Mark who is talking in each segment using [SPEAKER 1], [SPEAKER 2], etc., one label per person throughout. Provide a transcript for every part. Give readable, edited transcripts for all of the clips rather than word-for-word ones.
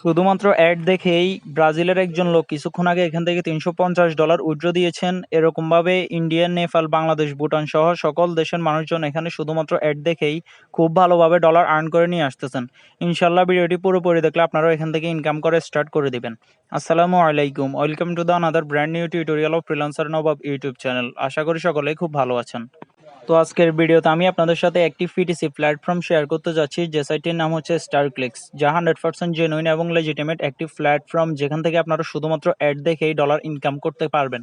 [SPEAKER 1] শুধুমাত্র অ্যাড দেখেই ব্রাজিলের একজন লোক কিছুক্ষণ আগে এখান থেকে $350 উইথড্র দিয়েছেন। এরকমভাবে ইন্ডিয়া, নেপাল, বাংলাদেশ, ভুটান সহ সকল দেশের মানুষজন এখানে শুধুমাত্র অ্যাড দেখেই খুব ভালোভাবে ডলার আর্ন করে নিয়ে আসতেছেন। ইনশাল্লাহ ভিডিওটি পুরোপুরি দেখলে আপনারাও এখান থেকে ইনকাম করে স্টার্ট করে দিবেন। আসসালামু আলাইকুম, welcome to the another brand new tutorial of freelancer Nabab YouTube channel. আশা করি সকলেই খুব ভালো আছেন। তো আজকের ভিডিওতে আমি আপনাদের সাথে একটি ফিটিসি প্ল্যাটফর্ম শেয়ার করতে যাচ্ছি, যে সাইটটির নাম হচ্ছে starclicks, যা 100% জেনুইন এবং লেজিটিমেট একটি প্ল্যাটফর্ম, যেখান থেকে আপনারা শুধুমাত্র অ্যাড দেখেই ডলার ইনকাম করতে পারবেন।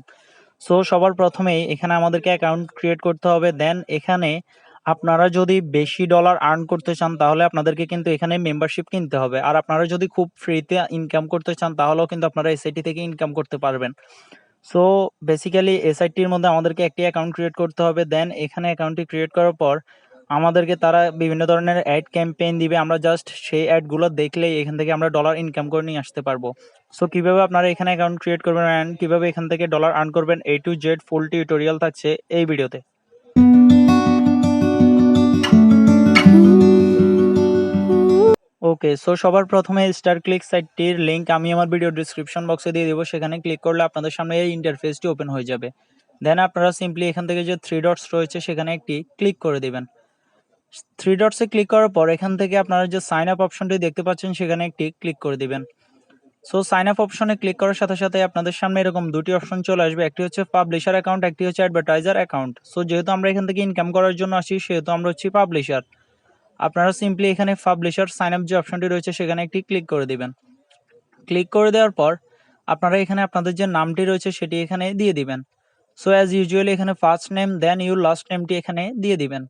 [SPEAKER 1] সো সবার প্রথমেই এখানে আমাদেরকে অ্যাকাউন্ট ক্রিয়েট করতে হবে। দেন এখানে আপনারা যদি বেশি ডলার আর্ন করতে চান তাহলে আপনাদেরকে কিন্তু এখানে মেম্বারশিপ কিনতে হবে। আর আপনারা যদি খুব ফ্রিতে ইনকাম করতে চান তাহলেও কিন্তু আপনারা এসআইটি থেকে ইনকাম করতে পারবেন। সো বেসিক্যালি এসআইটির মধ্যে আমাদেরকে একটি অ্যাকাউন্ট ক্রিয়েট করতে হবে। দেন এখানে অ্যাকাউন্টটি ক্রিয়েট করার পর আমাদেরকে তারা বিভিন্ন ধরনের অ্যাড ক্যাম্পেইন দিবে। আমরা জাস্ট সেই অ্যাডগুলো দেখলেই এখান থেকে আমরা ডলার ইনকাম করে নিয়ে আসতে পারবো। সো কীভাবে আপনারা এখানে অ্যাকাউন্ট ক্রিয়েট করবেন অ্যান্ড কীভাবে এখান থেকে ডলার আর্ন করবেন, A to Z full tutorial থাকছে এই ভিডিওতে। ওকে, সো সবার প্রথমে starclicks সাইটটির লিঙ্ক আমি আমার ভিডিও ডিসক্রিপশন বক্সে দিয়ে দেবো। সেখানে ক্লিক করলে আপনাদের সামনে এই ইন্টারফেসটি ওপেন হয়ে যাবে। দেন আপনারা সিম্পলি এখান থেকে যে 3 ডটস রয়েছে সেখানে একটি ক্লিক করে দিবেন। 3 ডটসে ক্লিক করার পর এখান থেকে আপনারা যে সাইন আপ অপশনটি দেখতে পাচ্ছেন সেখানে একটি ক্লিক করে দিবেন। সো সাইন আপ অপশনে ক্লিক করার সাথে সাথে আপনাদের সামনে এরকম দুটি অপশন চলে আসবে, একটি হচ্ছে পাবলিশার অ্যাকাউন্ট, একটি হচ্ছে অ্যাডভার্টাইজার অ্যাকাউন্ট। সো যেহেতু আমরা এখান থেকে ইনকাম করার জন্য আসি সেহেতু আমরা হচ্ছি পাবলিশার। আপনারা সিম্পলি এখানে পাবলিশার সাইন আপ যে অপশনটি রয়েছে সেখানে একটি ক্লিক করে দিবেন। ক্লিক করে দেওয়ার পর আপনারা এখানে আপনাদের যে নামটি রয়েছে সেটি এখানে দিয়ে দিবেন। সো অ্যাজ ইউজুয়ালি এখানে first name then your last নেমটি এখানে দিয়ে দিবেন।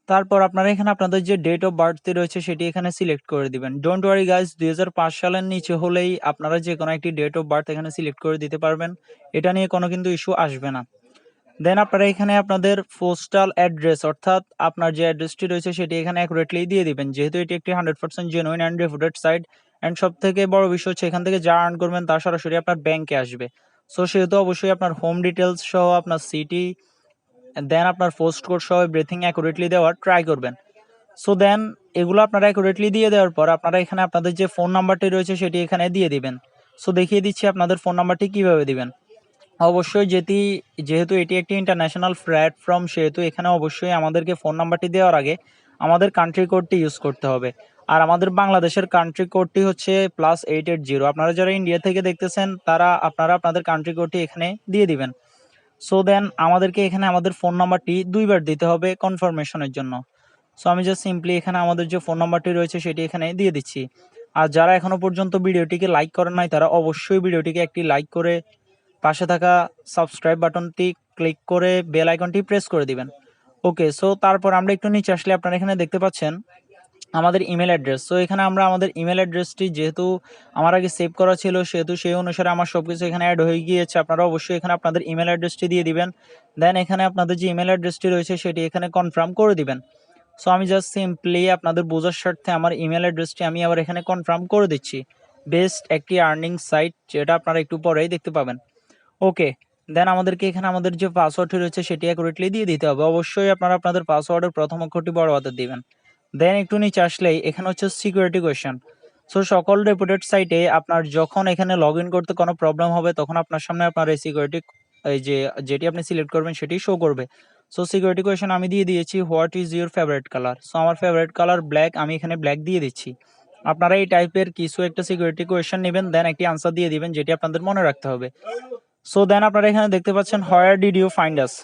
[SPEAKER 1] তারপর আপনারা এখানে আপনাদের যে ডেট অফ বার্থটি রয়েছে সেটি এখানে সিলেক্ট করে দিবেন। ডোন্ট ওয়ারি গাইস, 2005 সালের নিচে হলেই আপনারা যে কোনো একটি ডেট অফ বার্থ এখানে সিলেক্ট করে দিতে পারবেন। এটা নিয়ে কোনো কিন্তু ইস্যু আসবে না। দেন আপনারা এখানে আপনাদের পোস্টাল অ্যাড্রেস, অর্থাৎ আপনার যে অ্যাড্রেসটি রয়েছে সেটি এখানে অ্যাকুরেটলি দিয়ে দিবেন, যেহেতু এটি একটি 100% genuine and reputed site. And সব থেকে বড় বিষয় হচ্ছে এখান থেকে যা আর্ন করবেন তা সরাসরি আপনার ব্যাংকে আসবে। সো সেহেতু অবশ্যই আপনার হোম ডিটেলস সহ আপনার সিটি, দেন আপনার পোস্ট কোড সহ এভরিথিং অ্যাকুরেটলি দেওয়ার ট্রাই করবেন। সো দেন এগুলো আপনারা অ্যাকুরেটলি দিয়ে দেওয়ার পর আপনারা এখানে আপনাদের যে ফোন নাম্বারটি রয়েছে সেটি এখানে দিয়ে দিবেন। সো দেখিয়ে দিচ্ছি আপনাদের ফোন নাম্বারটি কীভাবে দিবেন। অবশ্যই যেহেতু এটি একটি ইন্টারন্যাশনাল প্ল্যাটফর্ম সেহেতু এখানে অবশ্যই আমাদেরকে ফোন নাম্বারটি দেওয়ার আগে আমাদের কান্ট্রি কোডটি ইউজ করতে হবে। আর আমাদের বাংলাদেশের কান্ট্রি কোডটি হচ্ছে +880। আপনারা যারা ইন্ডিয়া থেকে দেখতেছেন তারা আপনারা আপনাদের কান্ট্রি কোডটি এখানে দিয়ে দিবেন। সো দেন আমাদেরকে এখানে আমাদের ফোন নাম্বারটি 2বার দিতে হবে কনফার্মেশনের জন্য। সো আমি জাস্ট সিম্পলি এখানে আমাদের যে ফোন নাম্বারটি রয়েছে সেটি এখানে দিয়ে দিচ্ছি। আর যারা এখনো পর্যন্ত ভিডিওটিকে লাইক করেন নাই তারা অবশ্যই ভিডিওটিকে একটি লাইক করে পাশে থাকা সাবস্ক্রাইব বাটনটি ক্লিক করে বেল আইকনটি প্রেস করে দিবেন। ওকে, সো তারপর আমরা একটু নিচে আসলে আপনারা এখানে দেখতে পাচ্ছেন আমাদের ইমেল অ্যাড্রেস। সো এখানে আমরা আমাদের ইমেল অ্যাড্রেসটি যেহেতু আমার আগে সেভ করা ছিল সেহেতু সেই অনুসারে আমার সব কিছু এখানে অ্যাড হয়ে গিয়েছে। আপনারা অবশ্যই এখানে আপনাদের ইমেল অ্যাড্রেসটি দিয়ে দিবেন। দেন এখানে আপনাদের যে ইমেল অ্যাড্রেসটি রয়েছে সেটি এখানে কনফার্ম করে দিবেন। সো আমি জাস্ট সিম্পলি আপনাদের বোঝার স্বার্থে আমার ইমেল অ্যাড্রেসটি আমি আবার এখানে কনফার্ম করে দিচ্ছি। বেস্ট একটি আর্নিং সাইট, যেটা আপনারা একটু পরেই দেখতে পাবেন। ওকে, দেন আমাদেরকে এখানে আমাদের যে পাসওয়ার্ডটি রয়েছে সেটি অ্যাকুরেটলি দিয়ে দিতে হবে। অবশ্যই আপনারা আপনাদের পাসওয়ার্ডের প্রথম অক্ষরটি বড় হাতের দিবেন। দেন একটু নিচে আসলেই এখানে হচ্ছে সিকিউরিটি কোয়েশ্চেন। সো সকল রেপুটেড সাইটে আপনার যখন এখানে লগ ইন করতে কোনো প্রবলেম হবে তখন আপনার সামনে আপনার এই সিকিউরিটি, এই যেটি আপনি সিলেক্ট করবেন সেটি শো করবে। সো সিকিউরিটি কোয়েশ্চেন আমি দিয়ে দিয়েছি what is your favourite colour. So আমার ফেভারিট কালার ব্ল্যাক, আমি এখানে ব্ল্যাক দিয়ে দিচ্ছি। আপনারা এই টাইপের কিছু একটা সিকিউরিটি কোয়েশ্চেন নেবেন, দেন একটি আনসার দিয়ে দিবেন যেটি আপনাদের মনে রাখতে হবে। সো দেন আপনারা এখানে দেখতে পাচ্ছেন where did you find us.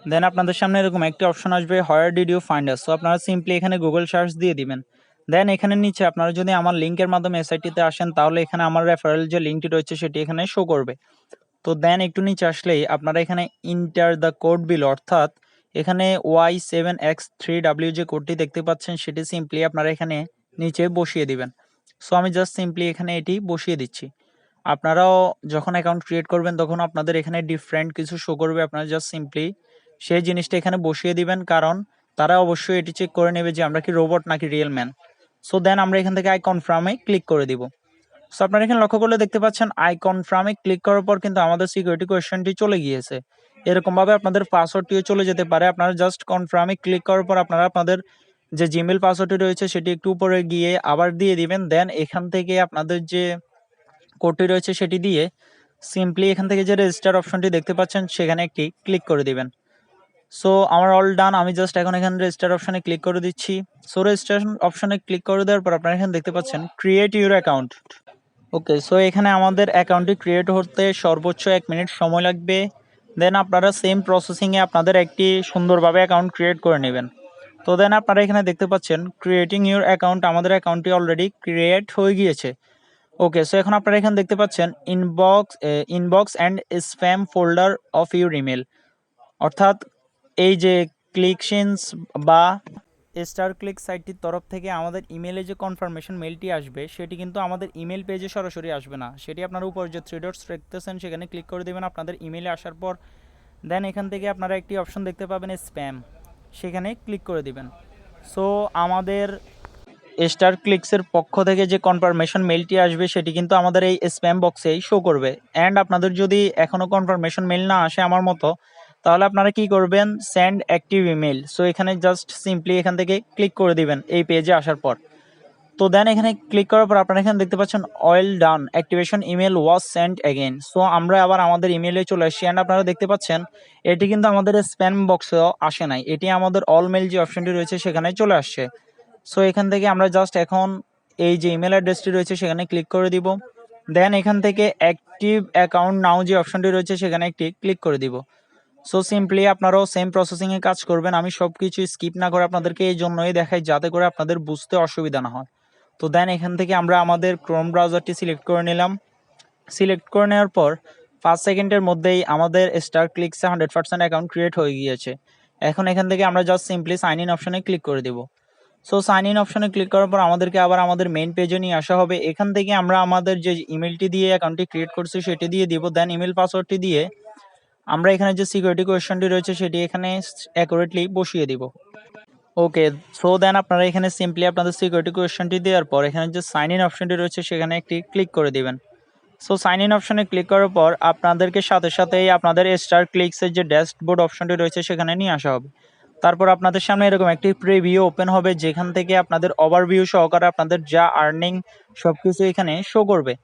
[SPEAKER 1] Then আপনাদের সামনে এরকম একটি অপশন আসবে where did you find us. So আপনারা সিম্পলি এখানে গুগল সার্চ দিয়ে দিবেন। দেন এখানে নিচে আপনারা যদি আমার লিঙ্কের মাধ্যমে এসআইটিতে আসেন তাহলে এখানে আমার রেফারেল যে লিঙ্কটি রয়েছে সেটি এখানে শো করবে। তো দেন একটু নিচে আসলেই আপনারা এখানে ইন্টার দ্য কোড বিল, অর্থাৎ এখানে Y7X3W যে কোডটি দেখতে পাচ্ছেন সেটি সিম্পলি আপনারা এখানে নিচে বসিয়ে দিবেন। সো আমি জাস্ট সিম্পলি এখানে এটি বসিয়ে দিচ্ছি। আপনারাও যখন অ্যাকাউন্ট ক্রিয়েট করবেন তখন আপনাদের এখানে ডিফারেন্ট কিছু শো করবে, আপনারা জাস্ট সিম্পলি সেই জিনিসটা এখানে বসিয়ে দিবেন, কারণ তারা অবশ্যই এটি চেক করে নেবে যে আমরা কি রোবট নাকি রিয়েল ম্যান। সো দেন আমরা এখান থেকে আই কনফার্মে ক্লিক করে দিব। সো আপনারা এখানে লক্ষ্য করলে দেখতে পাচ্ছেন আই কনফার্মে ক্লিক করার পর কিন্তু আমাদের সিকিউরিটি কোয়েশ্চেনটি চলে গিয়েছে। এরকমভাবে আপনাদের পাসওয়ার্ডটিও চলে যেতে পারে। আপনারা জাস্ট কনফার্মে ক্লিক করার পর আপনারা আপনাদের যে জিমেল পাসওয়ার্ডটি রয়েছে সেটি একটু উপরে গিয়ে আবার দিয়ে দিবেন। দেন এখান থেকে আপনাদের যে কোডটি রয়েছে সেটি দিয়ে সিম্পলি এখান থেকে যে রেজিস্টার অপশনটি দেখতে পাচ্ছেন সেখানে একটি ক্লিক করে দিবেন। সো আমার অল ডান, আমি জাস্ট এখন এখানে রেজিস্টার অপশনে ক্লিক করে দিচ্ছি। সো রেজিস্ট্রেশন অপশনে ক্লিক করে দেওয়ার পর আপনারা এখানে দেখতে পাচ্ছেন create your account. Okay, so এখানে আমাদের অ্যাকাউন্টটি ক্রিয়েট হতে সর্বোচ্চ 1 মিনিট সময় লাগবে। দেন আপনারা সেম প্রসেসিংয়ে আপনাদের একটি সুন্দরভাবে অ্যাকাউন্ট ক্রিয়েট করে নেবেন। তো দেন আপনারা এখানে দেখতে পাচ্ছেন ক্রিয়েটিং ইউর অ্যাকাউন্ট, আমাদের অ্যাকাউন্টটি অলরেডি ক্রিয়েট হয়ে গিয়েছে। ওকে, সো এখন আপনারা এখানে দেখতে পাচ্ছেন inbox and spam folder of your email, অর্থাৎ এই যে ক্লিকশিনস বা স্টারক্লিক সাইটটির তরফ থেকে আমাদের ইমেলে যে কনফার্মেশন মেলটি আসবে সেটি কিন্তু আমাদের ইমেল পেজে সরাসরি আসবে না, সেটি আপনারা উপর যে 3 ডটস দেখতেছেন সেখানে ক্লিক করে দেবেন আপনাদের ইমেলে আসার পর। দেন এখান থেকে আপনারা একটি অপশন দেখতে পাবেন স্প্যাম, সেখানে ক্লিক করে দিবেন। সো আমাদের স্টারক্লিক্সের পক্ষ থেকে যে কনফার্মেশন মেলটি আসবে সেটি কিন্তু আমাদের এই স্প্যাম বক্সেই শো করবে। অ্যান্ড আপনাদের যদি এখনও কনফার্মেশন মেল না আসে আমার মতো, তাহলে আপনারা কি করবেন, সেন্ড অ্যাক্টিভ ইমেল। সো এখানে জাস্ট সিম্পলি এখান থেকে ক্লিক করে দিবেন এই পেজে আসার পর। তো দেন এখানে ক্লিক করার পর আপনারা এখানে দেখতে পাচ্ছেন অয়েল ডান, অ্যাক্টিভেশন ইমেল ওয়াজ সেন্ড অ্যাগেন। সো আমরা আবার আমাদের ইমেলে চলে আসছি। অ্যান্ড আপনারা দেখতে পাচ্ছেন এটি কিন্তু আমাদের স্প্যাম বক্সেও আসে নাই, এটি আমাদের অল মেল যে অপশনটি রয়েছে সেখানে চলে আসছে। সো এখান থেকে আমরা জাস্ট এখন এই যে ইমেল অ্যাড্রেসটি রয়েছে সেখানে ক্লিক করে দিব। দেন এখান থেকে অ্যাক্টিভ অ্যাকাউন্ট নাও যে অপশনটি রয়েছে সেখানে একটি ক্লিক করে দিব। সো সিম্পলি আপনারাও সেম প্রসেসিংয়ে কাজ করবেন। আমি সব কিছু স্কিপ না করে আপনাদেরকে এই জন্যই দেখাই যাতে করে আপনাদের বুঝতে অসুবিধা না হয়। তো দেন এখান থেকে আমরা আমাদের ক্রোম ব্রাউজারটি সিলেক্ট করে নিলাম। সিলেক্ট করে নেওয়ার পর 5 সেকেন্ডের মধ্যেই আমাদের স্টারক্লিক্সে 100% অ্যাকাউন্ট ক্রিয়েট হয়ে গিয়েছে। এখন এখান থেকে আমরা জাস্ট সিম্পলি সাইন ইন অপশনে ক্লিক করে দেব। সো সাইন ইন অপশনে ক্লিক করার পর আমাদেরকে আবার আমাদের মেইন পেজে নিয়ে আসা হবে। এখান থেকে আমরা আমাদের যে ইমেলটি দিয়ে অ্যাকাউন্টটি ক্রিয়েট করছি সেটি দিয়ে দিব। দেন ইমেল পাসওয়ার্ডটি দিয়ে আমরা এখানে যে সিকিউরিটি কোয়েশ্চনটি রয়েছে সেটি এখানে অ্যাকুরেটলি বসিয়ে দিব। ওকে, সো দেন আপনারা এখানে সিম্পলি আপনাদের সিকিউরিটি কোয়েশ্চনটি দেওয়ার পর এখানে যে সাইন ইন অপশনটি রয়েছে সেখানে একটি ক্লিক করে দিবেন। সো সাইন ইন অপশনে ক্লিক করার পর আপনাদেরকে সাথে সাথেই আপনাদের স্টারক্লিক্সের যে ড্যাশবোর্ড অপশনটি রয়েছে সেখানে নিয়ে আসা হবে। তারপর আপনাদের সামনে এরকম একটি প্রিভিউ ওপেন হবে যেখান থেকে আপনাদের ওভারভিউ সহকারে আপনাদের যা আর্নিং সব কিছু এখানে শো করবে।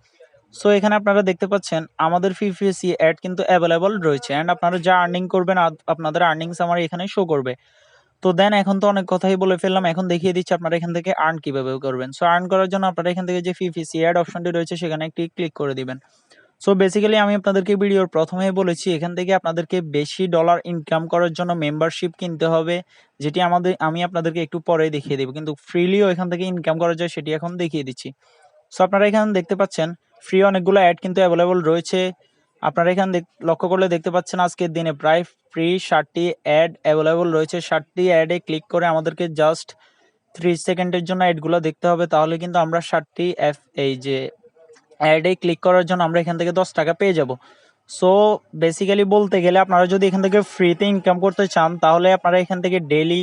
[SPEAKER 1] সো এখানে আপনারা দেখতে পাচ্ছেন আমাদের পিপিসি অ্যাড কিন্তু অ্যাভেলেবল রয়েছে। অ্যান্ড আপনারা যা আর্নিং করবেন আপনাদের আর্নিংস আমার এখানে শো করবে। তো দেন এখন তো অনেক কথাই বলে ফেললাম, এখন দেখিয়ে দিচ্ছি আপনারা এখান থেকে আর্ন কিভাবে করবেন। সো আর্ন করার জন্য আপনারা এখান থেকে যে পিপিসি অ্যাড অপশনটি রয়েছে সেখানে একটি ক্লিক করে দিবেন। সো বেসিক্যালি আমি আপনাদেরকে ভিডিওর প্রথমেই বলেছি এখান থেকে আপনাদেরকে বেশি ডলার ইনকাম করার জন্য মেম্বারশিপ কিনতে হবে, যেটি আমি আপনাদেরকে একটু পরে দেখিয়ে দেবো, কিন্তু ফ্রিলিও এখান থেকে ইনকাম করা যায় সেটি এখন দেখিয়ে দিচ্ছি। সো আপনারা এখানে দেখতে পাচ্ছেন ফ্রি অনেকগুলো অ্যাড কিন্তু অ্যাভেলেবল রয়েছে। আপনারা এখানে লক্ষ্য করলে দেখতে পাচ্ছেন আজকের দিনে প্রায় ফ্রি 60টি অ্যাড অ্যাভেলেবল রয়েছে। 60টি অ্যাডে ক্লিক করে আমাদেরকে জাস্ট 30 সেকেন্ডের জন্য অ্যাডগুলো দেখতে হবে, তাহলে কিন্তু আমরা 60টি এই যে অ্যাডে ক্লিক করার জন্য আমরা এখান থেকে 10 টাকা পেয়ে যাব। সো বেসিক্যালি বলতে গেলে আপনারা যদি এখান থেকে ফ্রিতে ইনকাম করতে চান তাহলে আপনারা এখান থেকে ডেইলি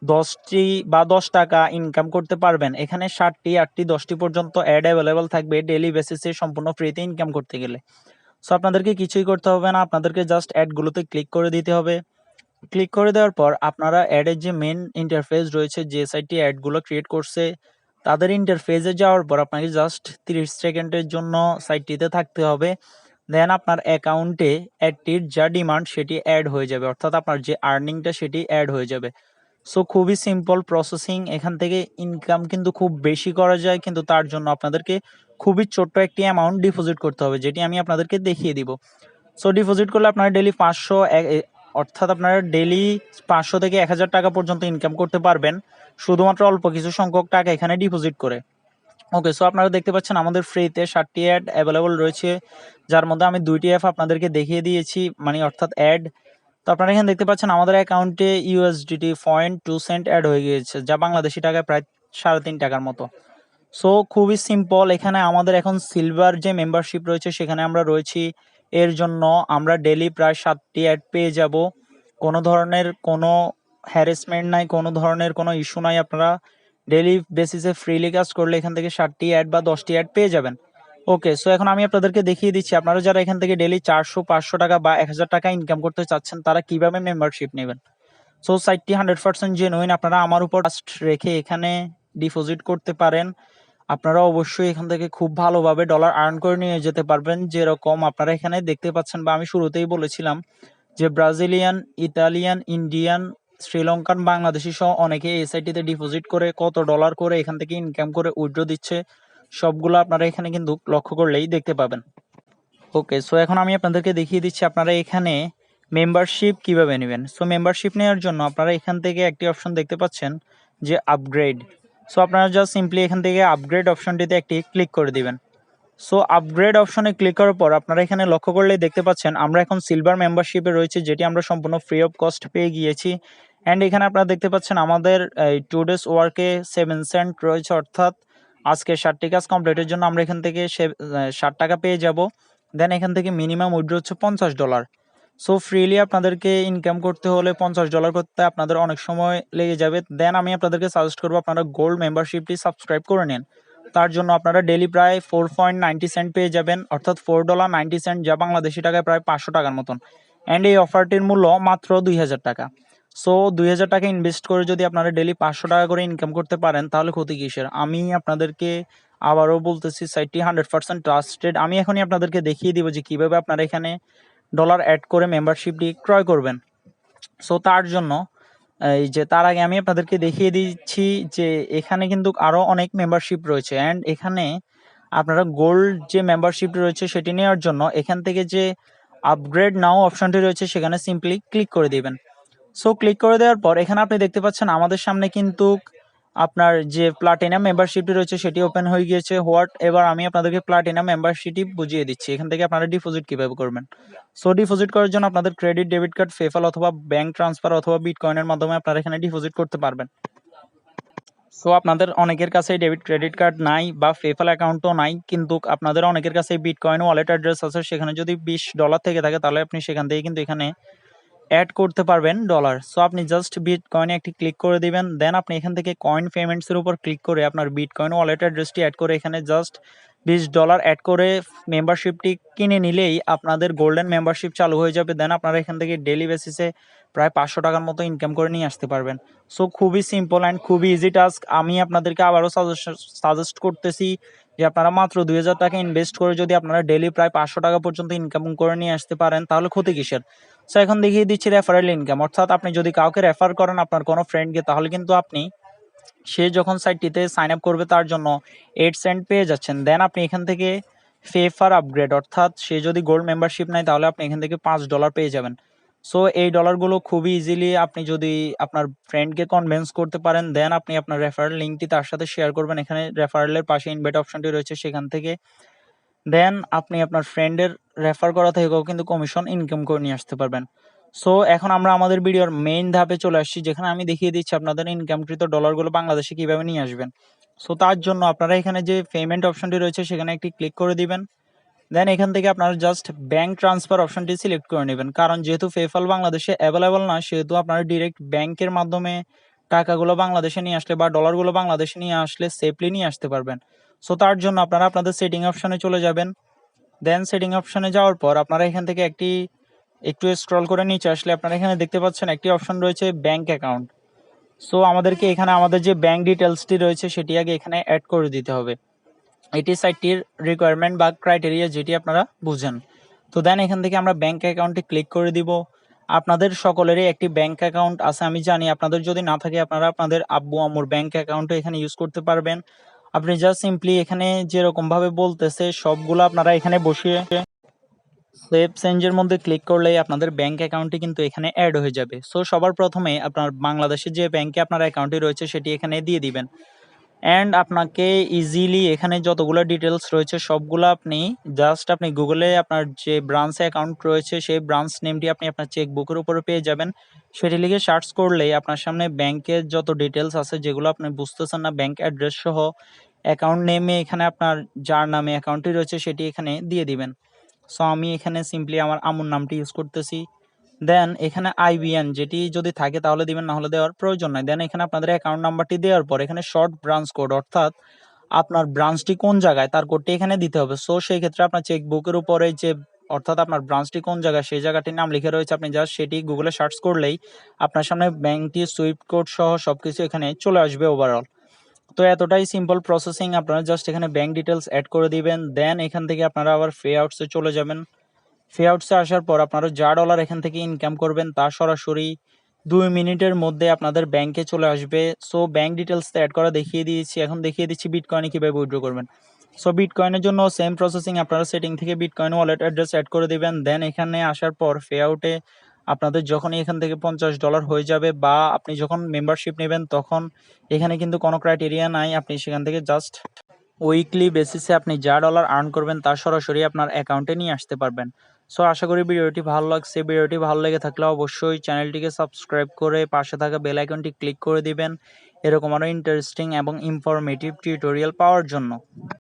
[SPEAKER 1] 10টি বা 10 টাকা ইনকাম করতে পারবেন। এখানে 60টি 8টি 10টি পর্যন্ত অ্যাড অ্যাভেলেবল থাকবে ডেইলি বেসিসে সম্পূর্ণ ফ্রিতে ইনকাম করতে গেলে। সো আপনাদেরকে কিছুই করতে হবে না, আপনাদেরকে জাস্ট অ্যাডগুলোতে ক্লিক করে দিতে হবে। ক্লিক করে দেওয়ার পর আপনারা অ্যাডের যে মেন ইন্টারফেস রয়েছে যে সাইটটি অ্যাডগুলো ক্রিয়েট করছে তাদের ইন্টারফেসে যাওয়ার পর আপনাকে জাস্ট 30 সেকেন্ডের জন্য সাইটটিতে থাকতে হবে। দেন আপনার অ্যাকাউন্টে অ্যাডটির যা ডিমান্ড সেটি অ্যাড হয়ে যাবে, অর্থাৎ আপনার যে আর্নিংটা সেটি অ্যাড হয়ে যাবে। সো খুবই সিম্পল প্রসেসিং, এখান থেকে ইনকাম কিন্তু খুব বেশি করা যায়, কিন্তু তার জন্য আপনাদেরকে খুবই ছোট্ট একটি অ্যামাউন্ট ডিপোজিট করতে হবে যেটি আমি আপনাদেরকে দেখিয়ে দিব। সো ডিপোজিট করলে আপনারা ডেইলি 500 অর্থাৎ আপনারা ডেইলি 500 থেকে 1000 টাকা পর্যন্ত ইনকাম করতে পারবেন শুধুমাত্র অল্প কিছু সংখ্যক টাকা এখানে ডিপোজিট করে। ওকে, সো আপনারা দেখতে পাচ্ছেন আমাদের ফ্রিতে 60টি অ্যাড অ্যাভেলেবল রয়েছে, যার মধ্যে আমি 2টি অ্যাপ আপনাদেরকে দেখিয়ে দিয়েছি, মানে অর্থাৎ অ্যাড। তো আপনারা এখানে দেখতে পাচ্ছেন আমাদের অ্যাকাউন্টে ইউএসডিটি 0.2 সেন্ট অ্যাড হয়ে গিয়েছে, যা বাংলাদেশি টাকায় প্রায় 3.5 টাকার মতো। সো খুবই সিম্পল, এখানে আমাদের এখন সিলভার যে মেম্বারশিপ রয়েছে সেখানে আমরা রয়েছি। এর জন্য আমরা ডেইলি প্রায় 7টি অ্যাড পেয়ে যাব। কোনো ধরনের কোনো হ্যারাসমেন্ট নাই, কোনো ধরনের কোনো ইস্যু নাই। আপনারা ডেইলি বেসিসে ফ্রিলি কাজ করলে এখান থেকে 7টি অ্যাড বা 10টি অ্যাড পেয়ে যাবেন। ওকে, সো এখন আমি আপনাদেরকে দেখিয়ে দিচ্ছি আপনারা যারা এখান থেকে ডেইলি 400 500 টাকা বা 1000 টাকা ইনকাম করতে চাচ্ছেন তারা কিভাবে মেম্বারশিপ নেবেন। সো সাইটটি 100% জেনুইন, আপনারা আমার উপর ট্রাস্ট রেখে এখানে ডিপোজিট করতে পারেন। আপনারা অবশ্যই এখান থেকে খুব ভালোভাবে ডলার আর্ন করে নিয়ে যেতে পারবেন। যেরকম আপনারা এখানে দেখতে পাচ্ছেন বা আমি শুরুতেই বলেছিলাম যে Brazilian, Italian, Indian, Sri Lankan, Bangladeshi সহ অনেকে এই সাইটটিতে ডিপোজিট করে কত ডলার করে এখান থেকে ইনকাম করে উইথড্র দিচ্ছে, সবগুলো আপনারা এখানে কিন্তু লক্ষ্য করলেই দেখতে পাবেন। ওকে, সো এখন আমি আপনাদেরকে দেখিয়ে দিচ্ছি আপনারা এখানে মেম্বারশিপ কিভাবে নেবেন। সো মেম্বারশিপ নেওয়ার জন্য আপনারা এখান থেকে একটি অপশন দেখতে পাচ্ছেন যে আপগ্রেড। সো আপনারা জাস্ট সিম্পলি এখান থেকে আপগ্রেড অপশনটিতে একটি ক্লিক করে দিবেন। সো আপগ্রেড অপশনে ক্লিক করার পর আপনারা এখানে লক্ষ্য করলেই দেখতে পাচ্ছেন আমরা এখন সিলভার মেম্বারশিপে রয়েছে, যেটি আমরা সম্পূর্ণ ফ্রি অফ কস্ট পেয়ে গিয়েছি। অ্যান্ড এখানে আপনারা দেখতে পাচ্ছেন আমাদের 2 ডেজ ওয়ার্কে 7 সেন্ট রয়েছে, অর্থাৎ আজকে 60টি কাজ কমপ্লিটের জন্য আমরা এখান থেকে 60 টাকা পেয়ে যাব। দেন এখান থেকে মিনিমাম উইথড্র হচ্ছে $50। সো ফ্রিলি আপনাদেরকে ইনকাম করতে হলে $50 করতে আপনাদের অনেক সময় লেগে যাবে। দেন আমি আপনাদেরকে সাজেস্ট করবো আপনারা গোল্ড মেম্বারশিপটি সাবস্ক্রাইব করে নিন। তার জন্য আপনারা ডেলি প্রায় 4.90 সেন্ট পেয়ে যাবেন, অর্থাৎ $4.90, যা বাংলাদেশি টাকায় প্রায় 500 টাকার মতন। অ্যান্ড এই অফারটির মূল্য মাত্র 2000 টাকা। সো 2000 টাকা ইনভেস্ট করে যদি আপনারা ডেলি 500 টাকা করে ইনকাম করতে পারেন তাহলে ক্ষতি কিসের। আমি আপনাদেরকে আবারও বলতেছি সাইটটি 100% ট্রাস্টেড। আমি এখনই আপনাদেরকে দেখিয়ে দিব যে কীভাবে আপনারা এখানে ডলার অ্যাড করে মেম্বারশিপটি ক্রয় করবেন। সো তার জন্য তার আগে আমি আপনাদেরকে দেখিয়ে দিচ্ছি যে এখানে কিন্তু আরও অনেক মেম্বারশিপ রয়েছে। অ্যান্ড এখানে আপনারা গোল্ড যে মেম্বারশিপটি রয়েছে সেটি নেওয়ার জন্য এখান থেকে যে আপগ্রেড নাও অপশনটি রয়েছে সেখানে সিম্পলি ক্লিক করে দিবেন। সো ক্লিক করে দেওয়ার পর এখানে আপনি দেখতে পাচ্ছেন আমাদের সামনে কিন্তু আপনার যে প্লাটিনাম মেম্বারশিপটি রয়েছে সেটি ওপেন হয়ে গিয়েছে। এবার আমি আপনাদেরকে প্লাটিনাম মেম্বারশিপটি বুঝিয়ে দিচ্ছি এখান থেকে আপনারা ডিপোজিট কীভাবে করবেন। সো ডিপোজিট করার জন্য আপনাদের ক্রেডিট, ডেবিট কার্ড, পেপ্যাল অথবা ব্যাংক ট্রান্সফার অথবা বিটকয়েনের মাধ্যমে আপনারা এখানে ডিপোজিট করতে পারবেন। সো আপনাদের অনেকের কাছে ডেবিট ক্রেডিট কার্ড নাই বা পেপ্যাল অ্যাকাউন্টও নাই, কিন্তু আপনাদের অনেকের কাছে বিটকয়েন ওয়ালেট অ্যাড্রেস আছে, সেখানে যদি $20 থেকে থাকে তাহলে আপনি সেখান থেকে কিন্তু এখানে অ্যাড করতে পারবেন ডলার। সো আপনি জাস্ট বিটকয়েনে একটি ক্লিক করে দিবেন। দেন আপনি এখান থেকে কয়েন পেমেন্টসের উপর ক্লিক করে আপনার বিটকয়েন ওয়ালেট অ্যাড্রেসটি অ্যাড করে এখানে জাস্ট $20 অ্যাড করে মেম্বারশিপটি কিনে নিলেই আপনাদের গোল্ডেন মেম্বারশিপ চালু হয়ে যাবে। দেন আপনারা এখান থেকে ডেলি বেসিসে প্রায় 500 টাকার মতো ইনকাম করে নিয়ে আসতে পারবেন। সো খুবই সিম্পল অ্যান্ড খুবই ইজি টাস্ক। আমি আপনাদেরকে আবারও সাজেস্ট করতেছি যে আপনারা মাত্র 2000 টাকা ইনভেস্ট করে যদি আপনারা ডেলি প্রায় 500 টাকা পর্যন্ত ইনকাম করে নিয়ে আসতে পারেন তাহলে ক্ষতি কিসের। সো এখন দেখিয়ে দিচ্ছি রেফারেল ইনকাম, অর্থাৎ আপনি যদি কাউকে রেফার করেন আপনার কোনো ফ্রেন্ডকে, তাহলে কিন্তু আপনি সে যখন সাইটটিতে সাইন আপ করবে তার জন্য 8 সেন্ট পেয়ে যাচ্ছেন। দেন আপনি এখান থেকে ফেফার আপগ্রেড, অর্থাৎ সে যদি গোল্ড মেম্বারশিপ নেয় তাহলে আপনি এখান থেকে $5 পেয়ে যাবেন। সো এই ডলারগুলো খুবই ইজিলি আপনি যদি আপনার ফ্রেন্ডকে কনভিন্স করতে পারেন, দেন আপনি আপনার রেফারেল লিঙ্কটি তার সাথে শেয়ার করবেন। এখানে রেফারেলের পাশে ইনভাইট অপশনটি রয়েছে সেখান থেকে। দেন আপনি আপনার ফ্রেন্ডের রেফার করা থেকেও কিন্তু কমিশন ইনকাম করে নিয়ে আসতে পারবেন। সো এখন আমরা আমাদের ভিডিওর মেইন ধাপে চলে আসছি, যেখানে আমি দেখিয়ে দিচ্ছি আপনাদের ইনকামকৃত ডলারগুলো বাংলাদেশে কীভাবে নিয়ে আসবেন। সো তার জন্য আপনারা এখানে যে পেমেন্ট অপশনটি রয়েছে সেখানে একটি ক্লিক করে দিবেন। দেন এখান থেকে আপনারা জাস্ট ব্যাংক ট্রান্সফার অপশনটি সিলেক্ট করে নেবেন, কারণ যেহেতু পেপ্যাল বাংলাদেশে অ্যাভেলেবল না সেহেতু আপনারা ডিরেক্ট ব্যাংকের মাধ্যমে টাকাগুলো বাংলাদেশে নিয়ে আসলে বা ডলারগুলো বাংলাদেশে নিয়ে আসলে সেফলি নিয়ে আসতে পারবেন। সো তার জন্য আপনারা আপনাদের সেটিং অপশনে চলে যাবেন। দেন সেটিং অপশনে যাওয়ার পর আপনারা এখান থেকে একটু স্ক্রল করে নিচে আসলে আপনারা এখানে দেখতে পাচ্ছেন একটি অপশন রয়েছে ব্যাংক অ্যাকাউন্ট। সো আমাদেরকে এখানে আমাদের যে ব্যাংক ডিটেলসটি রয়েছে সেটি আগে এখানে অ্যাড করে দিতে হবে। এটি সাইটটির রিকোয়ারমেন্ট বা ক্রাইটেরিয়া, যেটি আপনারা বুঝেন। তো দেন এখান থেকে আমরা ব্যাংক অ্যাকাউন্টে ক্লিক করে দিব। আপনাদের সকলেরই একটি ব্যাংক অ্যাকাউন্ট আছে আমি জানি, আপনাদের যদি না থাকে আপনারা আপনাদের আব্বু আম্মুর ব্যাংক অ্যাকাউন্টও এখানে ইউজ করতে পারবেন। আপনি জাস্ট সিম্পলি এখানে যেরকমভাবে বলতেছে সবগুলো আপনারা এখানে বসিয়ে সেভ চেঞ্জের মধ্যে ক্লিক করলেই আপনাদের ব্যাংক অ্যাকাউন্টটি কিন্তু এখানে অ্যাড হয়ে যাবে। সো সবার প্রথমে আপনার বাংলাদেশের যে ব্যাংকে আপনার অ্যাকাউন্টটি রয়েছে সেটি এখানে দিয়ে দিবেন। অ্যান্ড আপনাকে ইজিলি এখানে যতগুলো ডিটেলস রয়েছে সবগুলো আপনি জাস্ট আপনি গুগলে আপনার যে ব্রাঞ্চে অ্যাকাউন্ট রয়েছে সেই ব্রাঞ্চ নেমটি আপনি আপনার চেকবুকের উপরে পেয়ে যাবেন। সেটি লিখে সার্চ করলেই আপনার সামনে ব্যাংকের যত ডিটেলস আছে যেগুলো আপনি বুঝতেছেন না, ব্যাংক অ্যাড্রেস সহ অ্যাকাউন্ট নেমে এখানে আপনার যার নামে অ্যাকাউন্টটি রয়েছে সেটি এখানে দিয়ে দিবেন। সো আমি এখানে সিম্পলি আমার আম্মুর নামটি ইউজ করতেছি। দেন এখানে আইবিএন যেটি যদি থাকে তাহলে দিবেন, না হলে দেওয়ার প্রয়োজন নাই। দেন এখানে আপনাদের অ্যাকাউন্ট নাম্বারটি দেওয়ার পর এখানে শর্ট ব্রাঞ্চ কোড, অর্থাৎ আপনার ব্রাঞ্চটি কোন জায়গায় তার কোডটি এখানে দিতে হবে। সো সেই ক্ষেত্রে আপনার চেকবুকের উপরে যে অর্থাৎ আপনার ব্রাঞ্চটি কোন জায়গায় সেই জায়গাটির নাম লিখে রয়েছে, আপনি জাস্ট সেটি গুগলে সার্চ করলেই আপনার সামনে ব্যাংকটি সুইফট কোড সহ সবকিছু এখানে চলে আসবে ওভারঅল। তো এতটাই সিম্পল প্রসেসিং, আপনারা জাস্ট এখানে ব্যাংক ডিটেলস অ্যাড করে দিবেন, দেন এখান থেকে আপনারা আবার পে আউটসে চলে যাবেন। পে আউটসে আসার পর আপনারা যা ডলার এখান থেকে ইনকাম করবেন তা সরাসরি 2 মিনিটের মধ্যে আপনাদের ব্যাংকে চলে আসবে। সো ব্যাংক ডিটেলসটা অ্যাড করা দেখিয়ে দিয়েছি, এখন দেখিয়ে দিচ্ছি বিটকয়েনে কীভাবে উইথড্র করবেন। সো বিটকয়েনের জন্য সেম প্রসেসিং, আপনারা সেটিং থেকে বিটকয়েন ওয়ালেট অ্যাড্রেস অ্যাড করে দিবেন, দেন এখানে আসার পর পে আউটে আপনাদের যখনই এখান থেকে $50 হয়ে যাবে বা আপনি যখন মেম্বারশিপ নেবেন তখন এখানে কিন্তু কোনো ক্রাইটেরিয়া নাই, আপনি সেখান থেকে জাস্ট উইকলি বেসিসে আপনি যা ডলার আর্ন করবেন তা সরাসরি আপনার অ্যাকাউন্টে নিয়ে আসতে পারবেন। সো আশা করি ভিডিওটি ভালো লাগছে। ভিডিওটি ভালো লেগে থাকলে অবশ্যই চ্যানেলটিকে সাবস্ক্রাইব করে পাশে থাকা বেল আইকনটি ক্লিক করে দিবেন এরকম আরও ইন্টারেস্টিং এবং ইনফরমেটিভ টিউটোরিয়াল পাওয়ার জন্য।